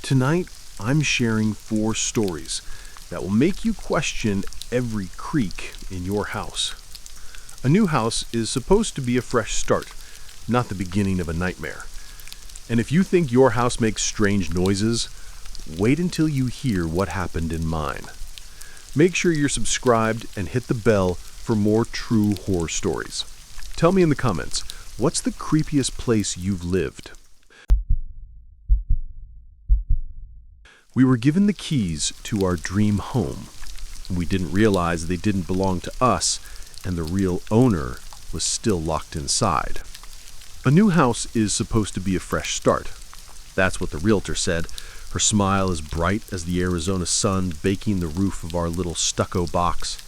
Tonight, I'm sharing 4 stories that will make you question every creak in your house. A new house is supposed to be a fresh start, not the beginning of a nightmare. And if you think your house makes strange noises, wait until you hear what happened in mine. Make sure you're subscribed and hit the bell for more true horror stories. Tell me in the comments, what's the creepiest place you've lived? We were given the keys to our dream home. We didn't realize they didn't belong to us, and the real owner was still locked inside. A new house is supposed to be a fresh start. That's what the realtor said. Her smile as bright as the Arizona sun baking the roof of our little stucco box.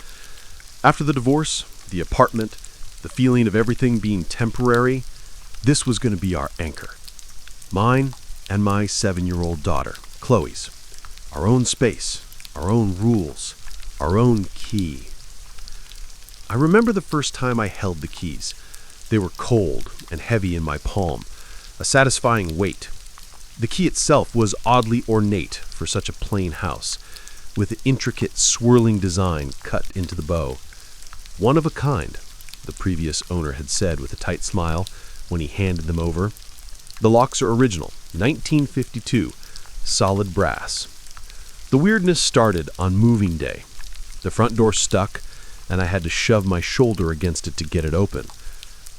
After the divorce, the apartment, the feeling of everything being temporary, this was going to be our anchor. Mine and my 7-year-old daughter, Chloe's. Our own space, our own rules, our own key. I remember the first time I held the keys. They were cold and heavy in my palm, a satisfying weight. The key itself was oddly ornate for such a plain house, with intricate swirling design cut into the bow. One of a kind, the previous owner had said with a tight smile when he handed them over. The locks are original, 1952, solid brass. The weirdness started on moving day. The front door stuck, and I had to shove my shoulder against it to get it open.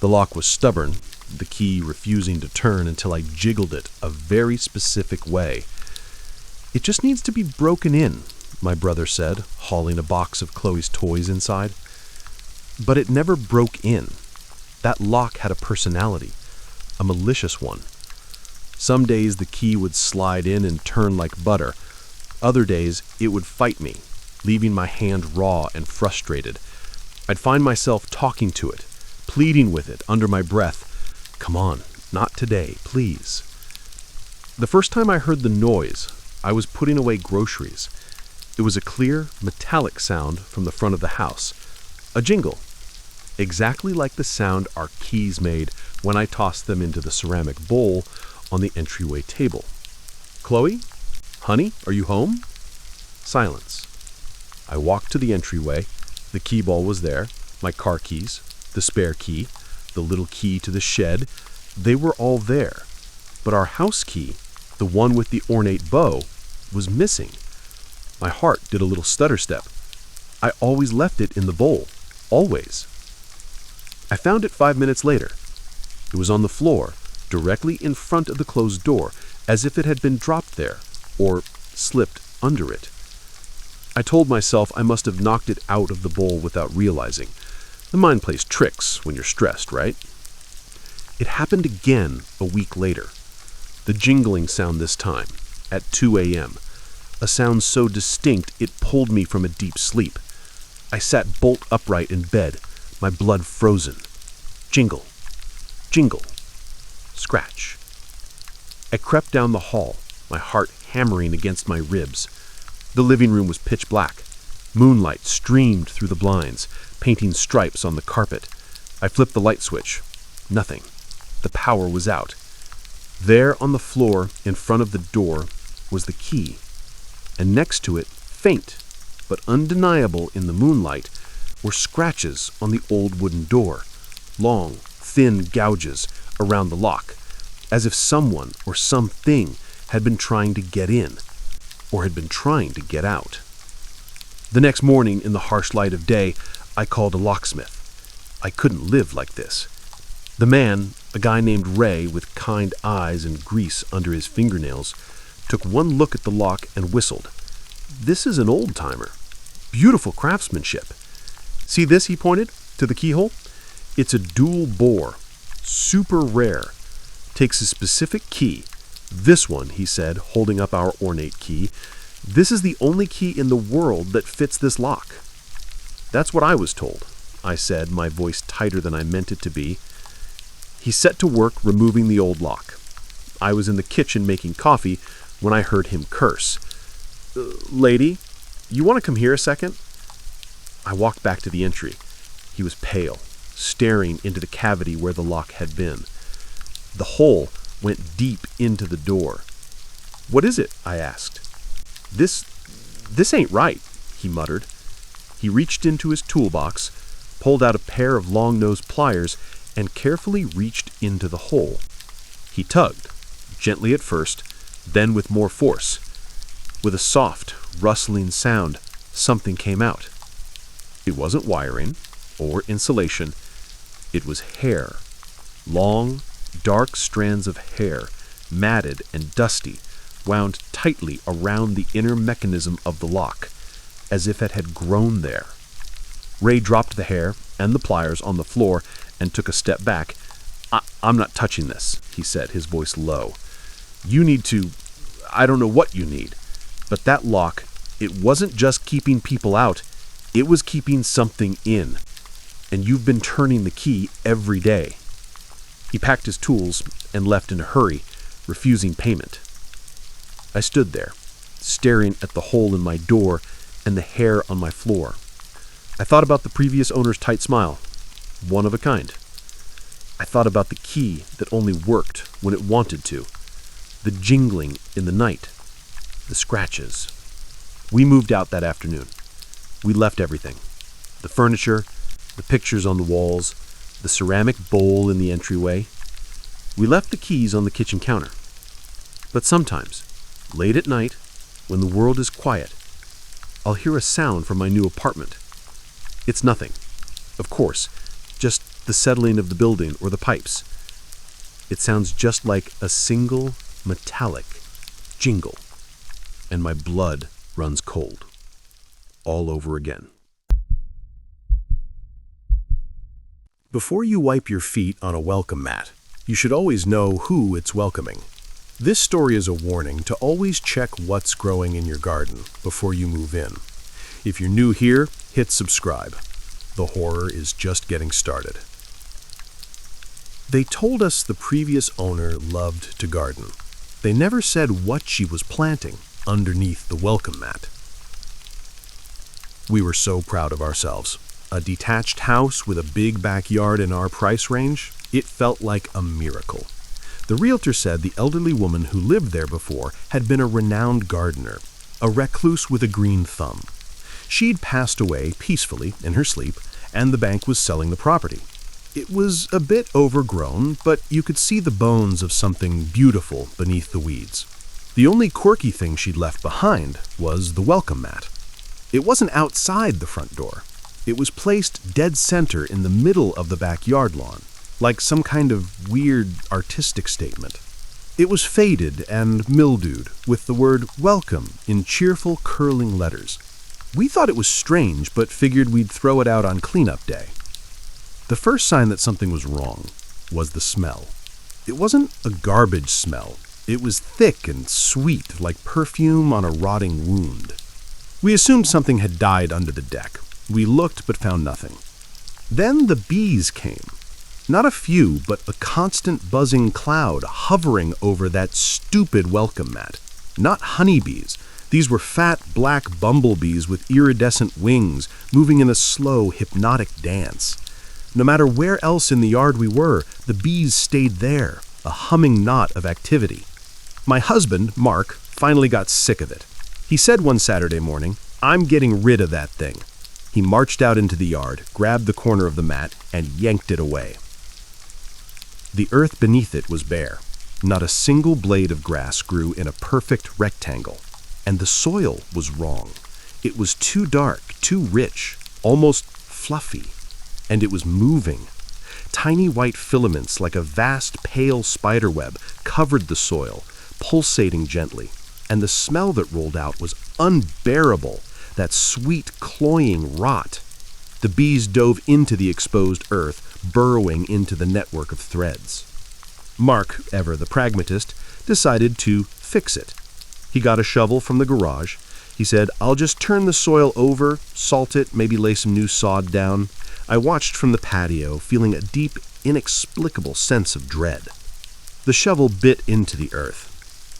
The lock was stubborn, the key refusing to turn until I jiggled it a very specific way. "It just needs to be broken in," my brother said, hauling a box of Chloe's toys inside. But it never broke in. That lock had a personality, a malicious one. Some days the key would slide in and turn like butter. Other days it would fight me, leaving my hand raw and frustrated. I'd find myself talking to it, pleading with it under my breath. "Come on, not today, please." The first time I heard the noise, I was putting away groceries. It was a clear, metallic sound from the front of the house. A jingle, exactly like the sound our keys made when I tossed them into the ceramic bowl on the entryway table. "Chloe? Honey, are you home?" Silence. I walked to the entryway. The key ball was there, my car keys, the spare key, the little key to the shed. They were all there. But our house key, the one with the ornate bow, was missing. My heart did a little stutter step. I always left it in the bowl. Always. I found it 5 minutes later. It was on the floor, directly in front of the closed door, as if it had been dropped there, or slipped under it. I told myself I must have knocked it out of the bowl without realizing. The mind plays tricks when you're stressed, right? It happened again a week later. The jingling sound this time, at 2 a.m. A sound so distinct it pulled me from a deep sleep. I sat bolt upright in bed, my blood frozen. Jingle, jingle, scratch. I crept down the hall, my heart hammering against my ribs. The living room was pitch black. Moonlight streamed through the blinds, painting stripes on the carpet. I flipped the light switch. Nothing. The power was out. There on the floor in front of the door was the key, and next to it, faint but undeniable in the moonlight, were scratches on the old wooden door, long, thin gouges around the lock, as if someone or something had been trying to get in, or had been trying to get out. The next morning, in the harsh light of day, I called a locksmith. I couldn't live like this. The man, a guy named Ray with kind eyes and grease under his fingernails, took one look at the lock and whistled. "This is an old-timer. Beautiful craftsmanship. See this?" he pointed to the keyhole. "It's a dual bore. Super rare. Takes a specific key. This one," he said, holding up our ornate key. "This is the only key in the world that fits this lock." "That's what I was told," I said, my voice tighter than I meant it to be. He set to work removing the old lock. I was in the kitchen making coffee when I heard him curse. "Lady, you want to come here a second?" I walked back to the entry. He was pale, staring into the cavity where the lock had been. The hole went deep into the door. "What is it?" I asked. This ain't right," he muttered. He reached into his toolbox, pulled out a pair of long-nosed pliers, and carefully reached into the hole. He tugged, gently at first, then with more force. With a soft, rustling sound, something came out. It wasn't wiring or insulation. It was hair. Long, dark strands of hair, matted and dusty, wound tightly around the inner mechanism of the lock, as if it had grown there. Ray dropped the hair and the pliers on the floor and took a step back. I'm not touching this," he said, his voice low. "You need to... I don't know what you need. But that lock, it wasn't just keeping people out, it was keeping something in. And you've been turning the key every day." He packed his tools and left in a hurry, refusing payment. I stood there, staring at the hole in my door and the hair on my floor. I thought about the previous owner's tight smile, one of a kind. I thought about the key that only worked when it wanted to, the jingling in the night, the scratches. We moved out that afternoon. We left everything. The furniture, the pictures on the walls, the ceramic bowl in the entryway. We left the keys on the kitchen counter. But sometimes, late at night, when the world is quiet, I'll hear a sound from my new apartment. It's nothing, of course, just the settling of the building or the pipes. It sounds just like a single metallic jingle, and my blood runs cold, all over again. Before you wipe your feet on a welcome mat, you should always know who it's welcoming. This story is a warning to always check what's growing in your garden before you move in. If you're new here, hit subscribe. The horror is just getting started. They told us the previous owner loved to garden. They never said what she was planting underneath the welcome mat. We were so proud of ourselves. A detached house with a big backyard in our price range, it felt like a miracle. The realtor said the elderly woman who lived there before had been a renowned gardener, a recluse with a green thumb. She'd passed away peacefully in her sleep, and the bank was selling the property. It was a bit overgrown, but you could see the bones of something beautiful beneath the weeds. The only quirky thing she'd left behind was the welcome mat. It wasn't outside the front door. It was placed dead center in the middle of the backyard lawn, like some kind of weird artistic statement. It was faded and mildewed, with the word welcome in cheerful curling letters. We thought it was strange, but figured we'd throw it out on cleanup day. The first sign that something was wrong was the smell. It wasn't a garbage smell. It was thick and sweet, like perfume on a rotting wound. We assumed something had died under the deck. We looked but found nothing. Then the bees came. Not a few, but a constant buzzing cloud hovering over that stupid welcome mat. Not honeybees. These were fat black bumblebees with iridescent wings, moving in a slow, hypnotic dance. No matter where else in the yard we were, the bees stayed there, a humming knot of activity. My husband, Mark, finally got sick of it. He said one Saturday morning, "I'm getting rid of that thing." He marched out into the yard, grabbed the corner of the mat, and yanked it away. The earth beneath it was bare. Not a single blade of grass grew in a perfect rectangle. And the soil was wrong. It was too dark, too rich, almost fluffy. And it was moving. Tiny white filaments like a vast pale spiderweb covered the soil, pulsating gently. And the smell that rolled out was unbearable, that sweet, cloying rot. The bees dove into the exposed earth, burrowing into the network of threads. Mark, ever the pragmatist, decided to fix it. He got a shovel from the garage. He said, "I'll just turn the soil over, salt it, maybe lay some new sod down." I watched from the patio, feeling a deep, inexplicable sense of dread. The shovel bit into the earth.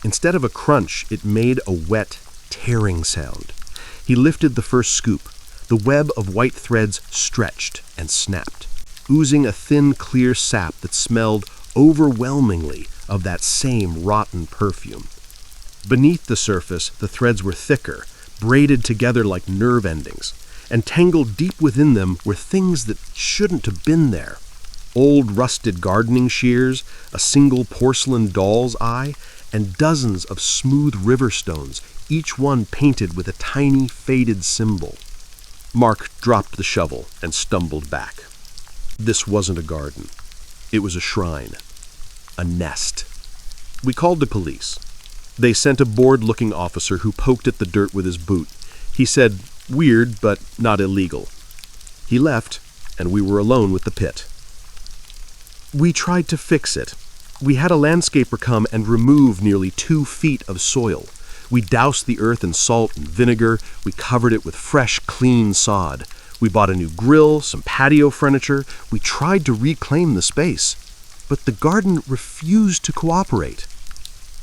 Instead of a crunch, it made a wet, tearing sound. He lifted the first scoop. The web of white threads stretched and snapped, oozing a thin, clear sap that smelled overwhelmingly of that same rotten perfume. Beneath the surface, the threads were thicker, braided together like nerve endings, and tangled deep within them were things that shouldn't have been there. Old rusted gardening shears, a single porcelain doll's eye, and dozens of smooth river stones, each one painted with a tiny faded symbol. Mark dropped the shovel and stumbled back. This wasn't a garden. It was a shrine. A nest. We called the police. They sent a bored-looking officer who poked at the dirt with his boot. He said, "Weird, but not illegal." He left, and we were alone with the pit. We tried to fix it. We had a landscaper come and remove nearly 2 feet of soil. We doused the earth in salt and vinegar. We covered it with fresh, clean sod. We bought a new grill, some patio furniture. We tried to reclaim the space, but the garden refused to cooperate.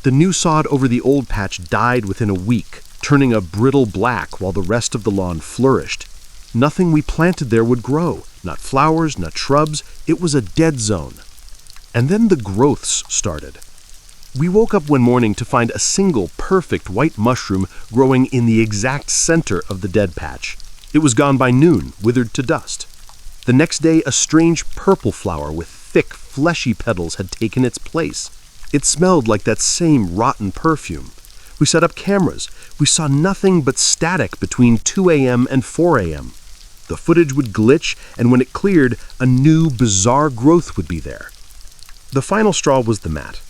The new sod over the old patch died within a week, turning a brittle black while the rest of the lawn flourished. Nothing we planted there would grow, not flowers, not shrubs. It was a dead zone. And then the growths started. We woke up one morning to find a single perfect white mushroom growing in the exact center of the dead patch. It was gone by noon, withered to dust. The next day, a strange purple flower with thick, fleshy petals had taken its place. It smelled like that same rotten perfume. We set up cameras. We saw nothing but static between 2 a.m. and 4 a.m. The footage would glitch, and when it cleared, a new, bizarre growth would be there. The final straw was the mat.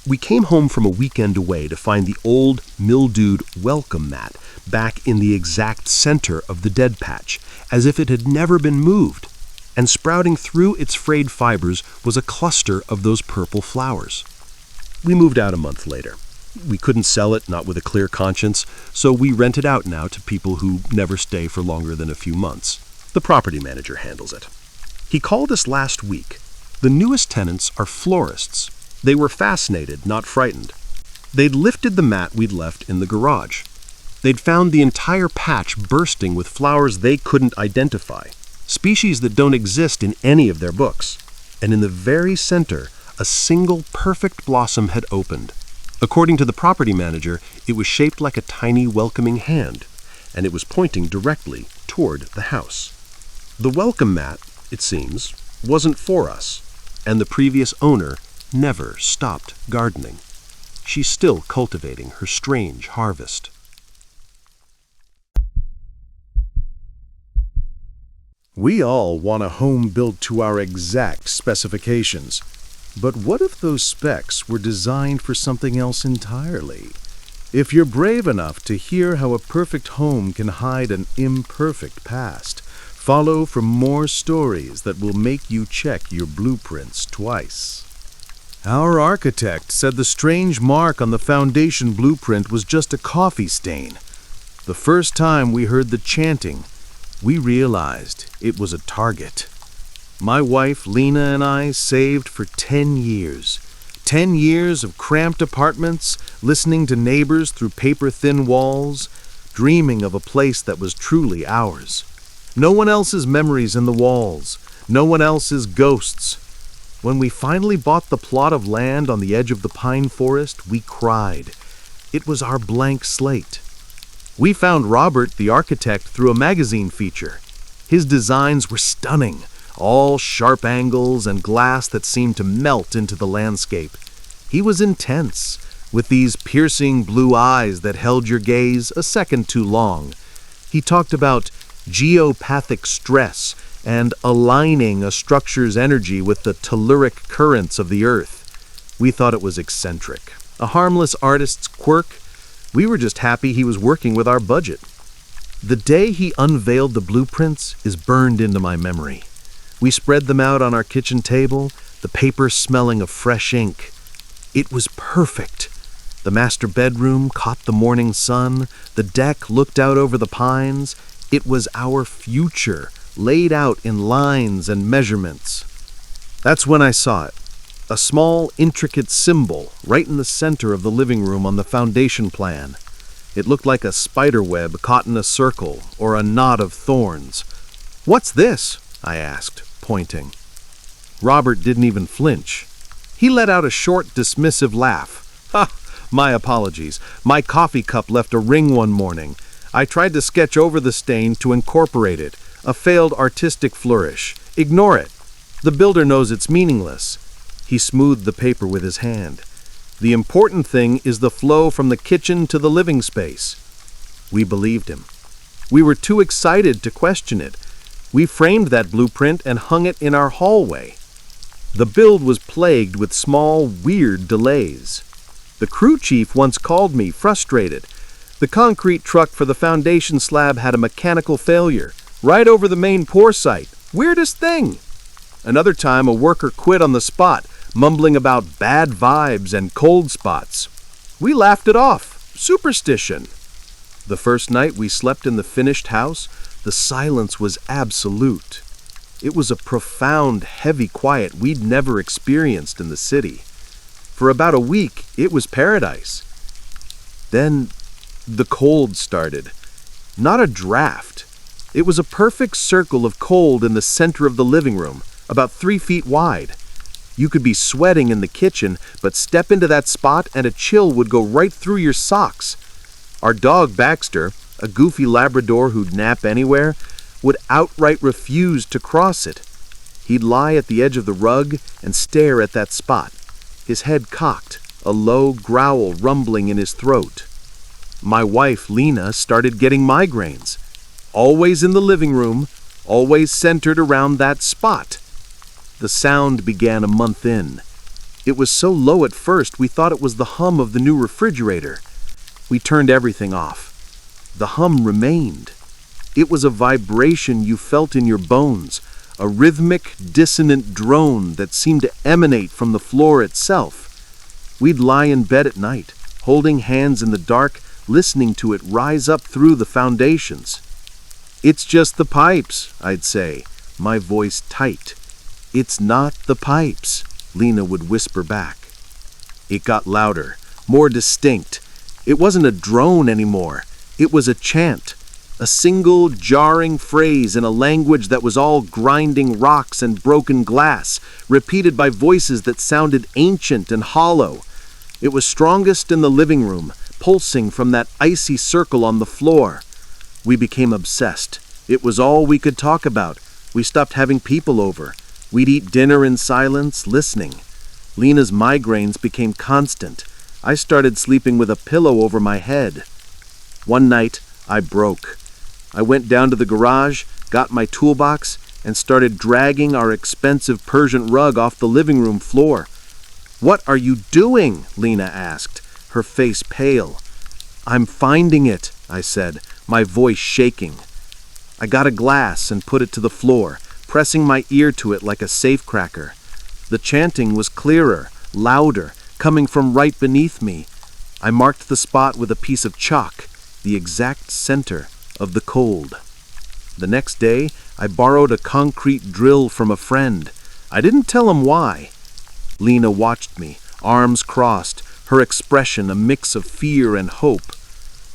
We came home from a weekend away to find the old, mildewed welcome mat back in the exact center of the dead patch, as if it had never been moved. And sprouting through its frayed fibers was a cluster of those purple flowers. We moved out a month later. We couldn't sell it, not with a clear conscience, so we rent it out now to people who never stay for longer than a few months. The property manager handles it. He called us last week. The newest tenants are florists. They were fascinated, not frightened. They'd lifted the mat we'd left in the garage. They'd found the entire patch bursting with flowers they couldn't identify, species that don't exist in any of their books. And in the very center, a single perfect blossom had opened. According to the property manager, it was shaped like a tiny welcoming hand, and it was pointing directly toward the house. The welcome mat, it seems, wasn't for us, and the previous owner never stopped gardening. She's still cultivating her strange harvest. We all want a home built to our exact specifications. But what if those specs were designed for something else entirely? If you're brave enough to hear how a perfect home can hide an imperfect past, follow for more stories that will make you check your blueprints twice. Our architect said the strange mark on the foundation blueprint was just a coffee stain. The first time we heard the chanting, we realized it was a target. My wife, Lena, and I saved for 10 years. 10 years of cramped apartments, listening to neighbors through paper-thin walls, dreaming of a place that was truly ours. No one else's memories in the walls, no one else's ghosts. When we finally bought the plot of land on the edge of the pine forest, we cried. It was our blank slate. We found Robert, the architect, through a magazine feature. His designs were stunning. All sharp angles and glass that seemed to melt into the landscape. He was intense, with these piercing blue eyes that held your gaze a second too long. He talked about geopathic stress and aligning a structure's energy with the telluric currents of the earth. We thought it was eccentric, a harmless artist's quirk. We were just happy he was working with our budget. The day he unveiled the blueprints is burned into my memory. We spread them out on our kitchen table, the paper smelling of fresh ink. It was perfect. The master bedroom caught the morning sun. The deck looked out over the pines. It was our future, laid out in lines and measurements. That's when I saw it. A small, intricate symbol right in the center of the living room on the foundation plan. It looked like a spider web caught in a circle or a knot of thorns. "What's this?" I asked, pointing. Robert didn't even flinch. He let out a short, dismissive laugh. "Ha! My apologies. My coffee cup left a ring one morning. I tried to sketch over the stain to incorporate it. A failed artistic flourish. Ignore it. The builder knows it's meaningless. He smoothed the paper with his hand. The important thing is the flow from the kitchen to the living space. We believed him. We were too excited to question it. We framed that blueprint and hung it in our hallway. The build was plagued with small, weird delays. The crew chief once called me, frustrated. The concrete truck for the foundation slab had a mechanical failure, right over the main pour site. Weirdest thing. Another time, a worker quit on the spot, mumbling about bad vibes and cold spots. We laughed it off. Superstition. The first night we slept in the finished house, the silence was absolute. It was a profound, heavy quiet we'd never experienced in the city. For about a week, it was paradise. Then, the cold started. Not a draft. It was a perfect circle of cold in the center of the living room, about 3 feet wide. You could be sweating in the kitchen, but step into that spot and a chill would go right through your socks. Our dog Baxter, a goofy Labrador who'd nap anywhere, would outright refuse to cross it. He'd lie at the edge of the rug and stare at that spot, his head cocked, a low growl rumbling in his throat. My wife, Lena, started getting migraines. Always in the living room, always centered around that spot. The sound began a month in. It was so low at first we thought it was the hum of the new refrigerator. We turned everything off. The hum remained. It was a vibration you felt in your bones, a rhythmic, dissonant drone that seemed to emanate from the floor itself. We'd lie in bed at night, holding hands in the dark, listening to it rise up through the foundations. "It's just the pipes," I'd say, my voice tight. "It's not the pipes," Lena would whisper back. It got louder, more distinct. It wasn't a drone anymore. It was a chant, a single jarring phrase in a language that was all grinding rocks and broken glass, repeated by voices that sounded ancient and hollow. It was strongest in the living room, pulsing from that icy circle on the floor. We became obsessed. It was all we could talk about. We stopped having people over. We'd eat dinner in silence, listening. Lena's migraines became constant. I started sleeping with a pillow over my head. One night, I broke. I went down to the garage, got my toolbox, and started dragging our expensive Persian rug off the living room floor. "What are you doing?" Lena asked, her face pale. "I'm finding it," I said, my voice shaking. I got a glass and put it to the floor, pressing my ear to it like a safecracker. The chanting was clearer, louder, coming from right beneath me. I marked the spot with a piece of chalk, the exact center of the cold. The next day, I borrowed a concrete drill from a friend. I didn't tell him why. Lena watched me, arms crossed, her expression a mix of fear and hope.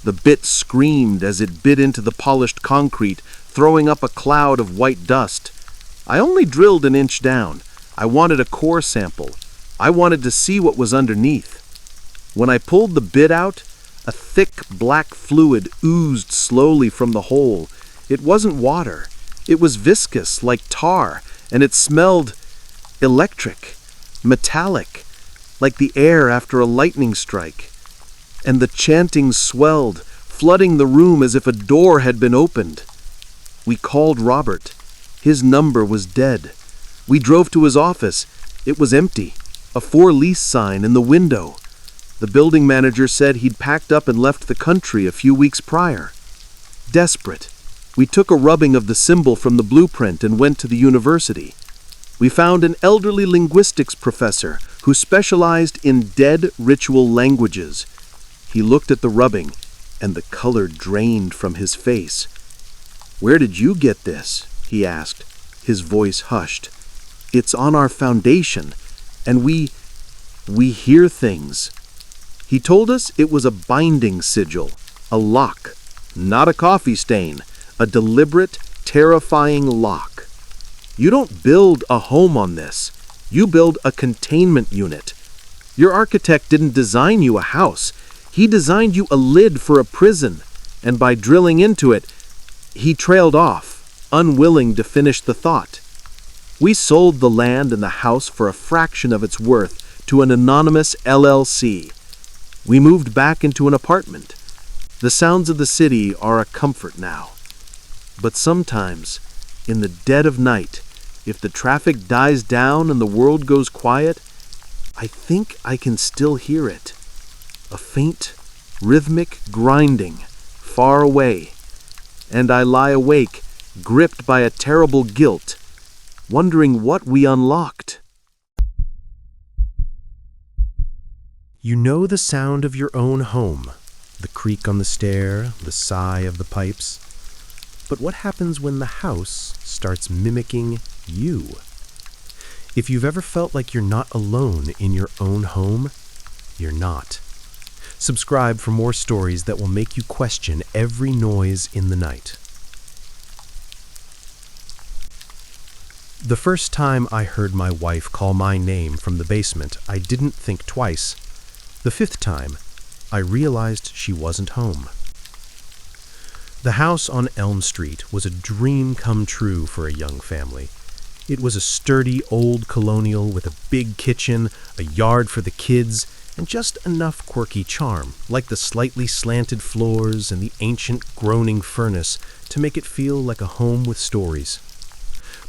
The bit screamed as it bit into the polished concrete, throwing up a cloud of white dust. I only drilled an inch down. I wanted a core sample. I wanted to see what was underneath. When I pulled the bit out, a thick black fluid oozed slowly from the hole. It wasn't water. It was viscous, like tar, and it smelled electric, metallic, like the air after a lightning strike. And the chanting swelled, flooding the room as if a door had been opened. We called Robert. His number was dead. We drove to his office. It was empty, a for lease sign in the window. The building manager said he'd packed up and left the country a few weeks prior. Desperate, we took a rubbing of the symbol from the blueprint and went to the university. We found an elderly linguistics professor who specialized in dead ritual languages. He looked at the rubbing, and the color drained from his face. "Where did you get this?" he asked, his voice hushed. "It's on our foundation, and we hear things." He told us it was a binding sigil, a lock, not a coffee stain, a deliberate, terrifying lock. You don't build a home on this. You build a containment unit. Your architect didn't design you a house. He designed you a lid for a prison, and by drilling into it, he trailed off, unwilling to finish the thought. We sold the land and the house for a fraction of its worth to an anonymous LLC. We moved back into an apartment. The sounds of the city are a comfort now. But sometimes, in the dead of night, if the traffic dies down and the world goes quiet, I think I can still hear it. A faint, rhythmic grinding, far away. And I lie awake, gripped by a terrible guilt, wondering what we unlocked. You know the sound of your own home, the creak on the stair, the sigh of the pipes. But what happens when the house starts mimicking you? If you've ever felt like you're not alone in your own home, you're not. Subscribe for more stories that will make you question every noise in the night. The first time I heard my wife call my name from the basement, I didn't think twice. The fifth time, I realized she wasn't home. The house on Elm Street was a dream come true for a young family. It was a sturdy old colonial with a big kitchen, a yard for the kids, and just enough quirky charm, like the slightly slanted floors and the ancient groaning furnace, to make it feel like a home with stories.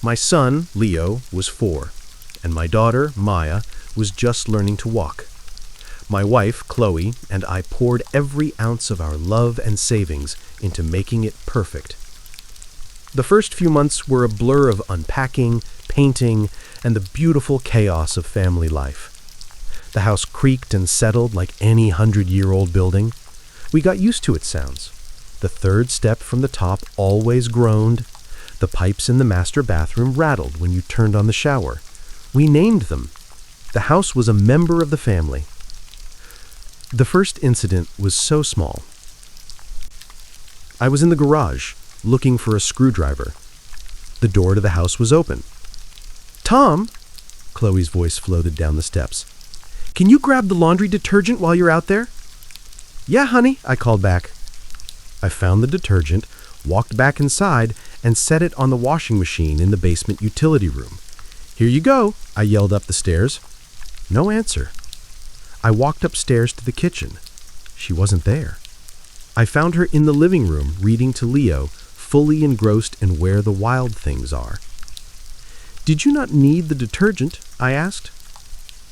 My son, Leo, was 4, and my daughter, Maya, was just learning to walk. My wife, Chloe, and I poured every ounce of our love and savings into making it perfect. The first few months were a blur of unpacking, painting, and the beautiful chaos of family life. The house creaked and settled like any 100-year-old building. We got used to its sounds. The third step from the top always groaned. The pipes in the master bathroom rattled when you turned on the shower. We named them. The house was a member of the family. The first incident was so small. I was in the garage, looking for a screwdriver. The door to the house was open. "Tom," Chloe's voice floated down the steps, "can you grab the laundry detergent while you're out there?" "Yeah, honey," I called back. I found the detergent, walked back inside, and set it on the washing machine in the basement utility room. "Here you go," I yelled up the stairs. No answer. I walked upstairs to the kitchen. She wasn't there. I found her in the living room reading to Leo, fully engrossed in Where the Wild Things Are. "Did you not need the detergent?" I asked.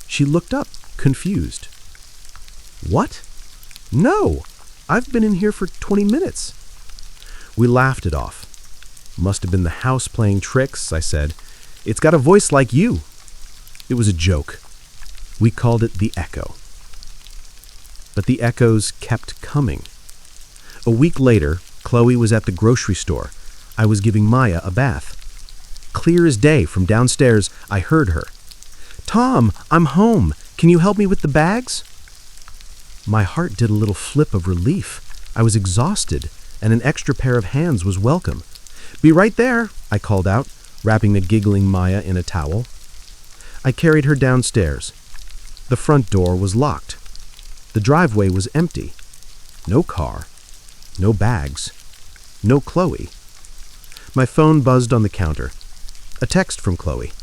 She looked up, confused. "What? No, I've been in here for 20 minutes. We laughed it off. "Must have been the house playing tricks," I said. "It's got a voice like you." It was a joke. We called it the echo. But the echoes kept coming. A week later, Chloe was at the grocery store. I was giving Maya a bath. Clear as day from downstairs, I heard her. "Tom, I'm home. Can you help me with the bags?" My heart did a little flip of relief. I was exhausted, and an extra pair of hands was welcome. "Be right there," I called out, wrapping the giggling Maya in a towel. I carried her downstairs. The front door was locked. The driveway was empty. No car. No bags. No Chloe. My phone buzzed on the counter. A text from Chloe.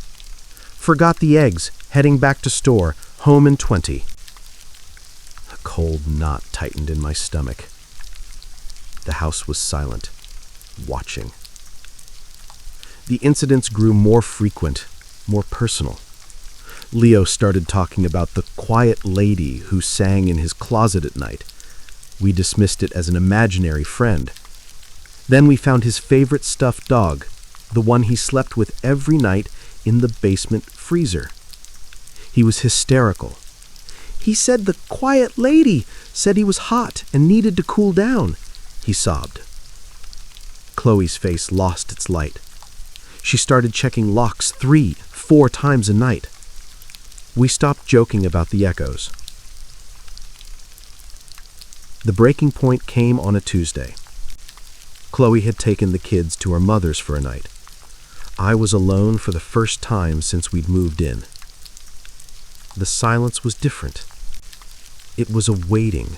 "Forgot the eggs. Heading back to store. Home in 20. A cold knot tightened in my stomach. The house was silent, watching. The incidents grew more frequent, more personal. Leo started talking about the quiet lady who sang in his closet at night. We dismissed it as an imaginary friend. Then we found his favorite stuffed dog, the one he slept with every night, in the basement freezer. He was hysterical. "He said the quiet lady said he was hot and needed to cool down," he sobbed. Chloe's face lost its light. She started checking locks 3, 4 times a night. We stopped joking about the echoes. The breaking point came on a Tuesday. Chloe had taken the kids to her mother's for a night. I was alone for the first time since we'd moved in. the silence was different. It was a waiting,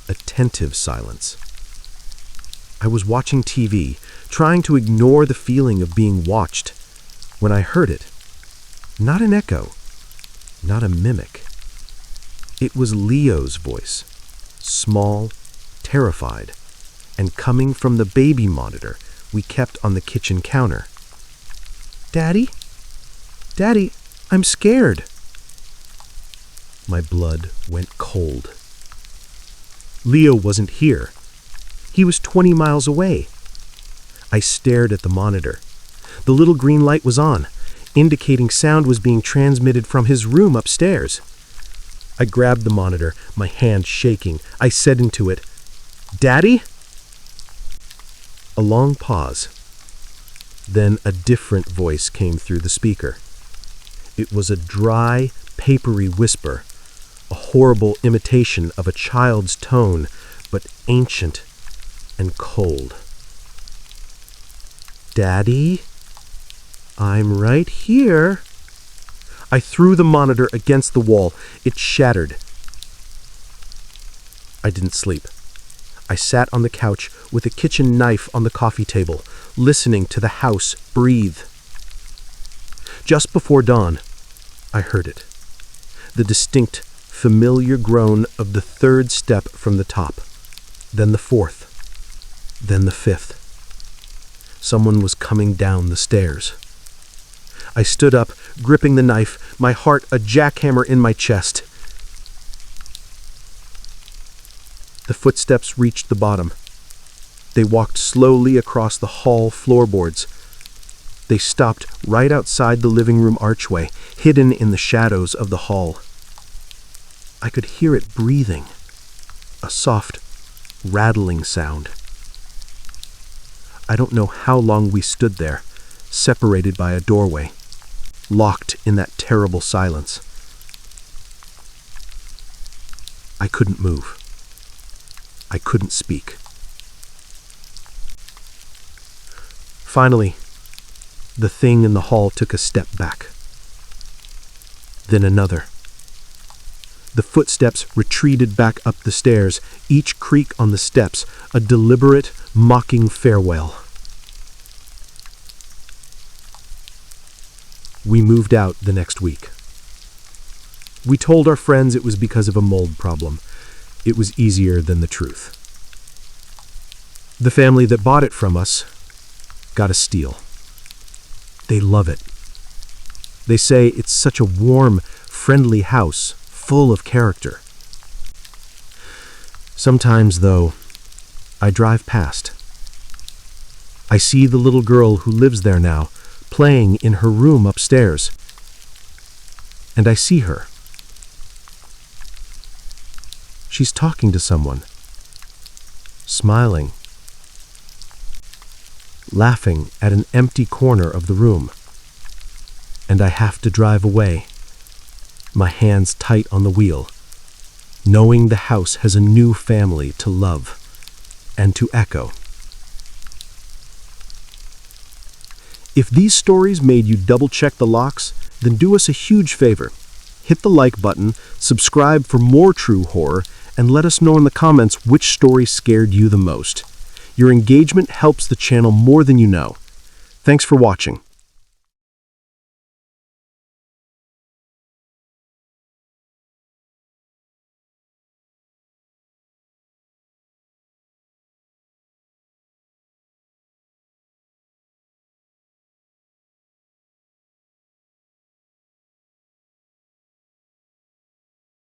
attentive silence. I was watching TV, trying to ignore the feeling of being watched, when I heard it. Not an echo, not a mimic. It was Leo's voice, small, terrified, and coming from the baby monitor we kept on the kitchen counter. "Daddy? Daddy, I'm scared." My blood went cold. Leo wasn't here. He was 20 miles away. I stared at the monitor. The little green light was on, indicating sound was being transmitted from his room upstairs. I grabbed the monitor, my hand shaking. I said into it, "Daddy?" A long pause. Then a different voice came through the speaker. It was a dry, papery whisper, a horrible imitation of a child's tone, but ancient and cold. "Daddy? I'm right here." I threw the monitor against the wall. It shattered. I didn't sleep. I sat on the couch with a kitchen knife on the coffee table, listening to the house breathe. Just before dawn, I heard it. The distinct, familiar groan of the third step from the top, then the fourth, then the fifth. Someone was coming down the stairs. I stood up, gripping the knife, my heart a jackhammer in my chest. The footsteps reached the bottom. They walked slowly across the hall floorboards. They stopped right outside the living room archway, hidden in the shadows of the hall. I could hear it breathing, a soft, rattling sound. I don't know how long we stood there, separated by a doorway, locked in that terrible silence. I couldn't move. I couldn't speak. Finally, the thing in the hall took a step back. Then another. The footsteps retreated back up the stairs, each creak on the steps, a deliberate, mocking farewell. We moved out the next week. We told our friends it was because of a mold problem. It was easier than the truth. The family that bought it from us got a steal. They love it. They say it's such a warm, friendly house, full of character. Sometimes, though, I drive past. I see the little girl who lives there now, playing in her room upstairs. And I see her. She's talking to someone, smiling, laughing at an empty corner of the room. And I have to drive away, my hands tight on the wheel, knowing the house has a new family to love and to echo. If these stories made you double-check the locks, then do us a huge favor. Hit the like button, subscribe for more true horror, and let us know in the comments which story scared you the most. Your engagement helps the channel more than you know. Thanks for watching.